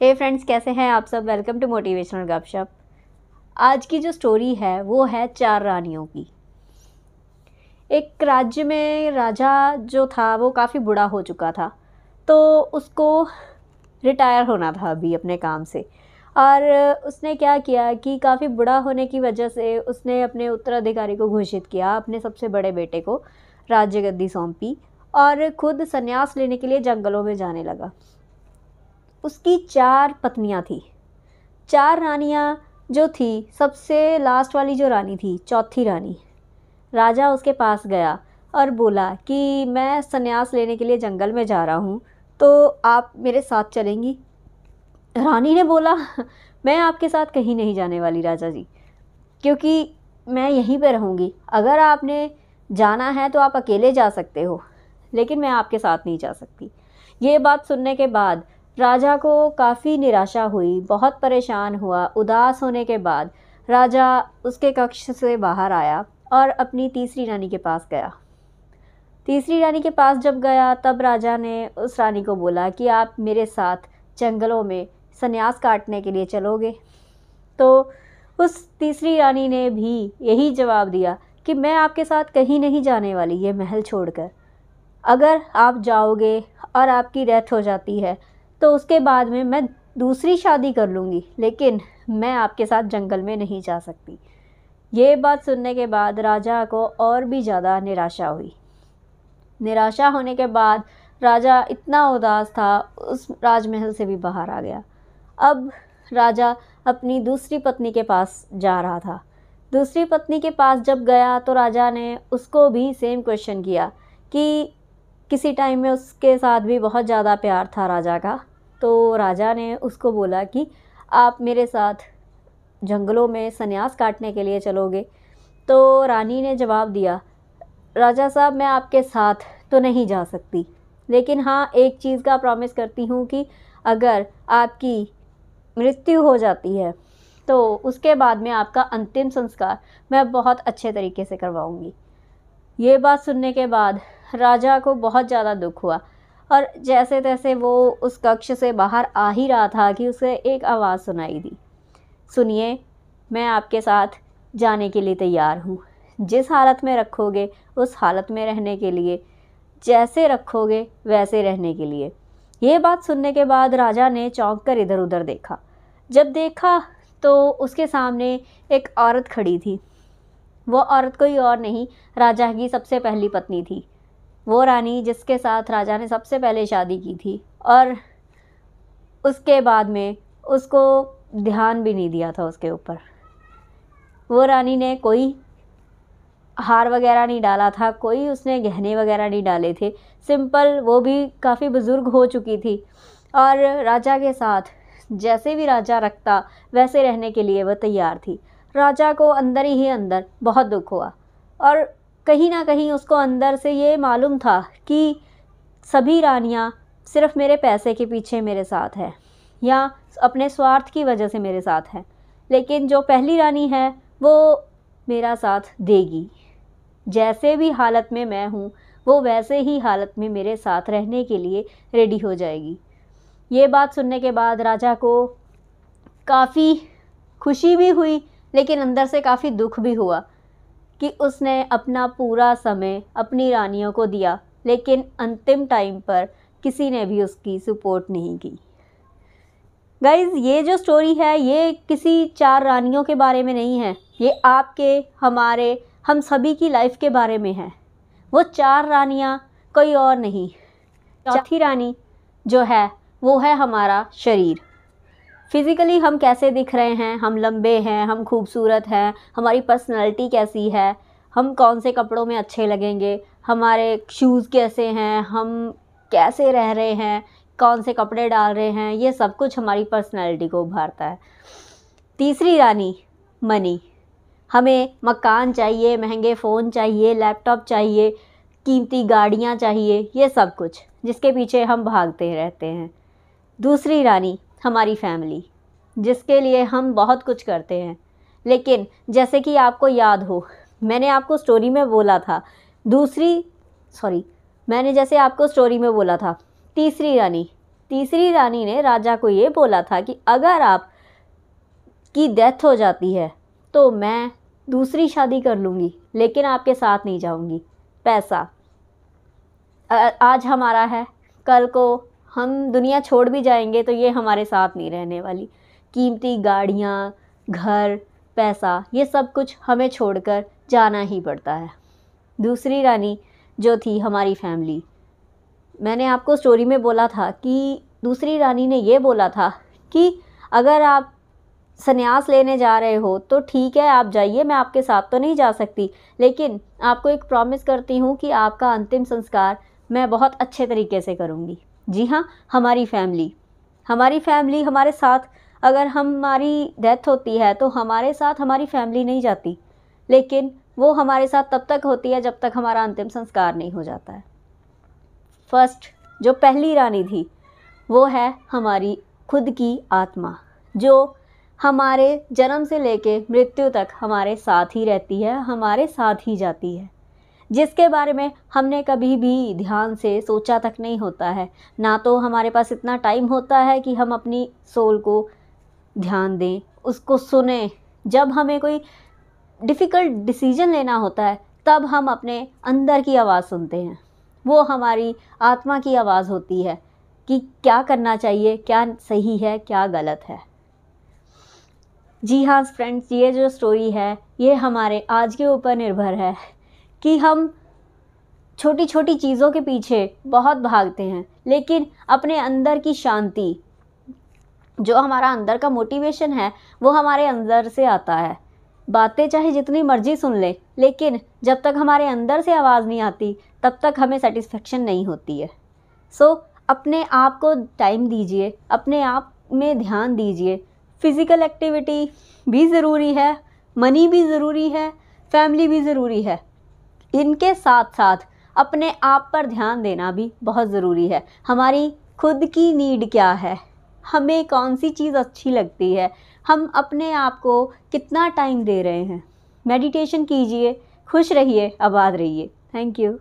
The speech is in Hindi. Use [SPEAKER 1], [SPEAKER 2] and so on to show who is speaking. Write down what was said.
[SPEAKER 1] हे फ्रेंड्स, कैसे हैं आप सब। वेलकम टू मोटिवेशनल गपशप। आज की जो स्टोरी है वो है 4 रानियों की। एक राज्य में राजा जो था वो काफ़ी बूढ़ा हो चुका था, तो उसको रिटायर होना था अभी अपने काम से। और उसने क्या किया कि काफ़ी बूढ़ा होने की वजह से उसने अपने उत्तराधिकारी को घोषित किया, अपने सबसे बड़े बेटे को राज्य गद्दी सौंपी और खुद संन्यास लेने के लिए जंगलों में जाने लगा। उसकी 4 पत्नियां थी। 4 रानियां जो थी, सबसे लास्ट वाली जो रानी थी, चौथी रानी, राजा उसके पास गया और बोला कि मैं संन्यास लेने के लिए जंगल में जा रहा हूँ, तो आप मेरे साथ चलेंगी। रानी ने बोला, मैं आपके साथ कहीं नहीं जाने वाली राजा जी, क्योंकि मैं यहीं पे रहूँगी। अगर आपने जाना है तो आप अकेले जा सकते हो, लेकिन मैं आपके साथ नहीं जा सकती। ये बात सुनने के बाद राजा को काफ़ी निराशा हुई, बहुत परेशान हुआ। उदास होने के बाद राजा उसके कक्ष से बाहर आया और अपनी तीसरी रानी के पास गया। तीसरी रानी के पास जब गया तब राजा ने उस रानी को बोला कि आप मेरे साथ जंगलों में संन्यास काटने के लिए चलोगे। तो उस तीसरी रानी ने भी यही जवाब दिया कि मैं आपके साथ कहीं नहीं जाने वाली, ये महल छोड़कर। अगर आप जाओगे और आपकी डेथ हो जाती है तो उसके बाद में मैं दूसरी शादी कर लूँगी, लेकिन मैं आपके साथ जंगल में नहीं जा सकती। ये बात सुनने के बाद राजा को और भी ज़्यादा निराशा हुई। निराशा होने के बाद राजा इतना उदास था, उस राजमहल से भी बाहर आ गया। अब राजा अपनी दूसरी पत्नी के पास जा रहा था। दूसरी पत्नी के पास जब गया तो राजा ने उसको भी सेम क्वेश्चन किया कि किसी टाइम में उसके साथ भी बहुत ज़्यादा प्यार था राजा का। तो राजा ने उसको बोला कि आप मेरे साथ जंगलों में संन्यास काटने के लिए चलोगे। तो रानी ने जवाब दिया, राजा साहब, मैं आपके साथ तो नहीं जा सकती, लेकिन हाँ, एक चीज़ का प्रॉमिस करती हूँ कि अगर आपकी मृत्यु हो जाती है तो उसके बाद में आपका अंतिम संस्कार मैं बहुत अच्छे तरीके से करवाऊँगी। ये बात सुनने के बाद राजा को बहुत ज़्यादा दुख हुआ और जैसे तैसे वो उस कक्ष से बाहर आ ही रहा था कि उसे एक आवाज़ सुनाई दी, सुनिए, मैं आपके साथ जाने के लिए तैयार हूँ। जिस हालत में रखोगे उस हालत में रहने के लिए, जैसे रखोगे वैसे रहने के लिए। ये बात सुनने के बाद राजा ने चौंक कर इधर उधर देखा। जब देखा तो उसके सामने एक औरत खड़ी थी। वो औरत कोई और नहीं, राजा की सबसे पहली पत्नी थी। वो रानी जिसके साथ राजा ने सबसे पहले शादी की थी और उसके बाद में उसको ध्यान भी नहीं दिया था उसके ऊपर। वो रानी ने कोई हार वगैरह नहीं डाला था, कोई उसने गहने वगैरह नहीं डाले थे। सिंपल, वो भी काफ़ी बुज़ुर्ग हो चुकी थी और राजा के साथ जैसे भी राजा रखता वैसे रहने के लिए वह तैयार थी। राजा को अंदर ही अंदर बहुत दुख हुआ और कहीं ना कहीं उसको अंदर से ये मालूम था कि सभी रानियां सिर्फ मेरे पैसे के पीछे मेरे साथ है या अपने स्वार्थ की वजह से मेरे साथ है, लेकिन जो पहली रानी है वो मेरा साथ देगी। जैसे भी हालत में मैं हूँ वो वैसे ही हालत में मेरे साथ रहने के लिए रेडी हो जाएगी। ये बात सुनने के बाद राजा को काफ़ी खुशी भी हुई, लेकिन अंदर से काफ़ी दुख भी हुआ कि उसने अपना पूरा समय अपनी रानियों को दिया, लेकिन अंतिम टाइम पर किसी ने भी उसकी सपोर्ट नहीं की। गाइज़, ये जो स्टोरी है ये किसी 4 रानियों के बारे में नहीं है, ये आपके, हमारे, हम सभी की लाइफ के बारे में है। वो 4 रानियाँ कोई और नहीं, चौथी रानी जो है वो है हमारा शरीर। फिज़िकली हम कैसे दिख रहे हैं, हम लंबे हैं, हम खूबसूरत हैं, हमारी पर्सनैलिटी कैसी है, हम कौन से कपड़ों में अच्छे लगेंगे, हमारे शूज़ कैसे हैं, हम कैसे रह रहे हैं, कौन से कपड़े डाल रहे हैं, ये सब कुछ हमारी पर्सनैलिटी को उभारता है। तीसरी रानी मनी, हमें मकान चाहिए, महंगे फ़ोन चाहिए, लैपटॉप चाहिए, कीमती गाड़ियाँ चाहिए, ये सब कुछ जिसके पीछे हम भागते रहते हैं। दूसरी रानी हमारी फैमिली, जिसके लिए हम बहुत कुछ करते हैं, लेकिन जैसे कि आपको याद हो, मैंने आपको स्टोरी में बोला था तीसरी रानी तीसरी रानी ने राजा को ये बोला था कि अगर आप की डेथ हो जाती है तो मैं दूसरी शादी कर लूँगी, लेकिन आपके साथ नहीं जाऊँगी। पैसा आज हमारा है, कल को हम दुनिया छोड़ भी जाएंगे तो ये हमारे साथ नहीं रहने वाली। कीमती गाड़ियाँ, घर, पैसा, ये सब कुछ हमें छोड़कर जाना ही पड़ता है। दूसरी रानी जो थी हमारी फैमिली, मैंने आपको स्टोरी में बोला था कि दूसरी रानी ने ये बोला था कि अगर आप संन्यास लेने जा रहे हो तो ठीक है, आप जाइए, मैं आपके साथ तो नहीं जा सकती, लेकिन आपको एक प्रॉमिस करती हूँ कि आपका अंतिम संस्कार मैं बहुत अच्छे तरीके से करूँगी। जी हाँ, हमारी फैमिली हमारे साथ, अगर हमारी डेथ होती है तो हमारे साथ हमारी फैमिली नहीं जाती, लेकिन वो हमारे साथ तब तक होती है जब तक हमारा अंतिम संस्कार नहीं हो जाता है। फर्स्ट जो पहली रानी थी वो है हमारी खुद की आत्मा, जो हमारे जन्म से लेके मृत्यु तक हमारे साथ ही रहती है, हमारे साथ ही जाती है, जिसके बारे में हमने कभी भी ध्यान से सोचा तक नहीं होता है। ना तो हमारे पास इतना टाइम होता है कि हम अपनी सोल को ध्यान दें, उसको सुने। जब हमें कोई डिफ़िकल्ट डिसीजन लेना होता है तब हम अपने अंदर की आवाज़ सुनते हैं, वो हमारी आत्मा की आवाज़ होती है कि क्या करना चाहिए, क्या सही है, क्या गलत है। जी हाँ फ्रेंड्स, ये जो स्टोरी है ये हमारे आज के ऊपर निर्भर है कि हम छोटी छोटी चीज़ों के पीछे बहुत भागते हैं, लेकिन अपने अंदर की शांति, जो हमारा अंदर का मोटिवेशन है, वो हमारे अंदर से आता है। बातें चाहे जितनी मर्जी सुन ले, लेकिन जब तक हमारे अंदर से आवाज़ नहीं आती तब तक हमें सेटिस्फेक्शन नहीं होती है। सो अपने आप को टाइम दीजिए, अपने आप में ध्यान दीजिए। फ़िज़िकल एक्टिविटी भी ज़रूरी है, मनी भी ज़रूरी है, फैमिली भी ज़रूरी है। इनके साथ साथ अपने आप पर ध्यान देना भी बहुत ज़रूरी है। हमारी खुद की नीड क्या है, हमें कौन सी चीज़ अच्छी लगती है, हम अपने आप को कितना टाइम दे रहे हैं। मेडिटेशन कीजिए, खुश रहिए, आबाद रहिए। Thank you.